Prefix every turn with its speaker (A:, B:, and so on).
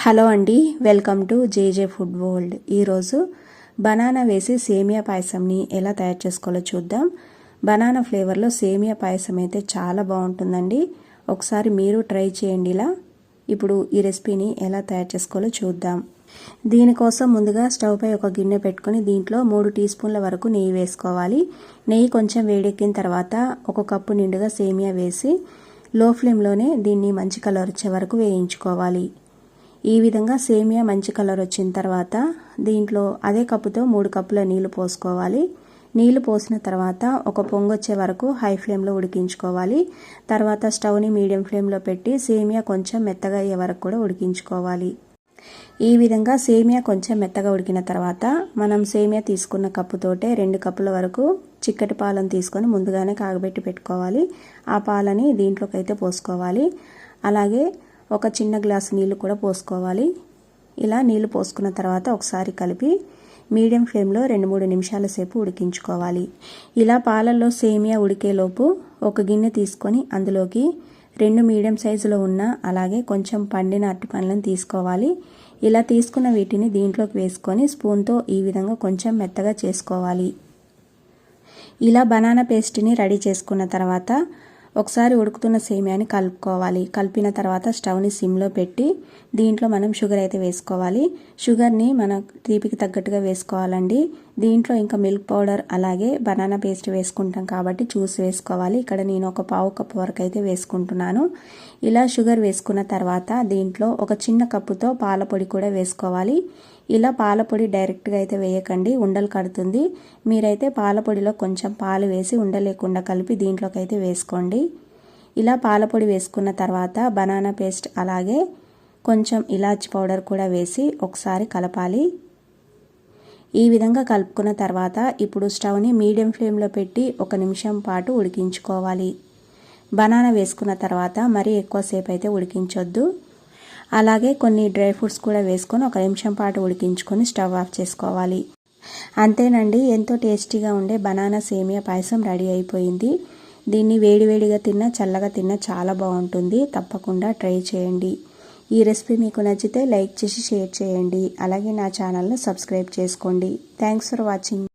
A: Hello అండి, welcome to JJ food world. ఈరోజు banana వేసి సేమియా పాయసంని ఎలా తయారు చేసుకోవాలో చూద్దాం. బనానా ఫ్లేవర్లో సేమియా పాయసం అయితే చాలా బాగుంటుందండి. ఒకసారి మీరు ట్రై చేయండి ఇలా. ఇప్పుడు ఈ రెసిపీని ఎలా తయారు చేసుకోవాలో చూద్దాం. దీనికోసం ముందుగా స్టవ్ పై ఒక గిన్నె పెట్టుకొని దీంట్లో 3 టీ స్పూన్ల వరకు నెయ్యి వేసుకోవాలి. నెయ్యి కొంచెం వేడెక్కిన తర్వాత 1 కప్పు నిండుగా సేమియా వేసి లో ఫ్లేమ్లోనే దీన్ని మంచి కలర్ వచ్చే వరకు వేయించుకోవాలి. ఈ విధంగా సేమియా మంచి కలర్ వచ్చిన తర్వాత దీంట్లో అదే కప్పుతో 3 కప్పుల నీళ్లు పోసుకోవాలి. నీళ్లు పోసిన తర్వాత ఒక పొంగొచ్చే వరకు హై ఫ్లేమ్లో ఉడికించుకోవాలి. తర్వాత స్టవ్ని మీడియం ఫ్లేమ్లో పెట్టి సేమియా కొంచెం మెత్తగా అయ్యే వరకు కూడా ఉడికించుకోవాలి. ఈ విధంగా సేమియా కొంచెం మెత్తగా ఉడికిన తర్వాత మనం సేమియా తీసుకున్న కప్పుతోటే 2 కప్పుల వరకు చిక్కటి పాలను తీసుకొని ముందుగానే కాగబెట్టి పెట్టుకోవాలి. ఆ పాలని దీంట్లోకి అయితే పోసుకోవాలి. అలాగే ఒక చిన్న గ్లాసు నీళ్లు కూడా పోసుకోవాలి. ఇలా నీళ్లు పోసుకున్న తర్వాత ఒకసారి కలిపి మీడియం ఫ్లేమ్లో 2-3 నిమిషాల సేపు ఉడికించుకోవాలి. ఇలా పాలల్లో సేమియా ఉడికేలోపు ఒక గిన్నె తీసుకొని అందులోకి 2 మీడియం సైజులో ఉన్న అలాగే కొంచెం పండిన అరటిపండ్లను తీసుకోవాలి. ఇలా తీసుకున్న వీటిని దీంట్లోకి వేసుకొని స్పూన్తో ఈ విధంగా కొంచెం మెత్తగా చేసుకోవాలి. ఇలా బనానా పేస్ట్ని రెడీ చేసుకున్న తర్వాత ఒకసారి ఉడుకుతున్న సేమియాని కలుపుకోవాలి. కలిపిన తర్వాత స్టవ్ని సిమ్లో పెట్టి దీంట్లో మనం షుగర్ అయితే వేసుకోవాలి. షుగర్ని మన తీపికి తగ్గట్టుగా వేసుకోవాలండి. దీంట్లో ఇంకా మిల్క్ పౌడర్ అలాగే బనానా పేస్ట్ వేసుకుంటాం కాబట్టి చూసి వేసుకోవాలి. ఇక్కడ నేను ఒక పావు కప్పు వరకు అయితే వేసుకుంటున్నాను. ఇలా షుగర్ వేసుకున్న తర్వాత దీంట్లో ఒక చిన్న కప్పుతో పాల పొడి కూడా వేసుకోవాలి. ఇలా పాల పొడి డైరెక్ట్గా అయితే వేయకండి, ఉండలు కడుతుంది. మీరైతే పాల పొడిలో కొంచెం పాలు వేసి ఉండలేకుండా కలిపి దీంట్లోకి అయితే వేసుకోండి. ఇలా పాల పొడి వేసుకున్న తర్వాత బనానా పేస్ట్ అలాగే కొంచెం ఇలాచి పౌడర్ కూడా వేసి ఒకసారి కలపాలి. ఈ విధంగా కలుపుకున్న తర్వాత ఇప్పుడు స్టవ్ని మీడియం ఫ్లేమ్లో పెట్టి 1 నిమిషం పాటు ఉడికించుకోవాలి. బనానా వేసుకున్న తర్వాత మరీ ఎక్కువసేపు అయితే ఉడికించొద్దు. అలాగే కొన్ని డ్రై ఫ్రూట్స్ కూడా వేసుకొని 1 నిమిషం పాటు ఉడికించుకొని స్టవ్ ఆఫ్ చేసుకోవాలి. అంతేనండి, ఎంతో టేస్టీగా ఉండే బనానా సేమియా పాయసం రెడీ అయిపోయింది. దీన్ని వేడివేడిగా తిన్నా చల్లగా తిన్నా చాలా బాగుంటుంది. తప్పకుండా ట్రై చేయండి. ఈ రెసిపీ మీకు నచ్చితే లైక్ చేసి షేర్ చేయండి. అలాగే నా ఛానల్ను సబ్స్క్రైబ్ చేసుకోండి. Thanks for watching.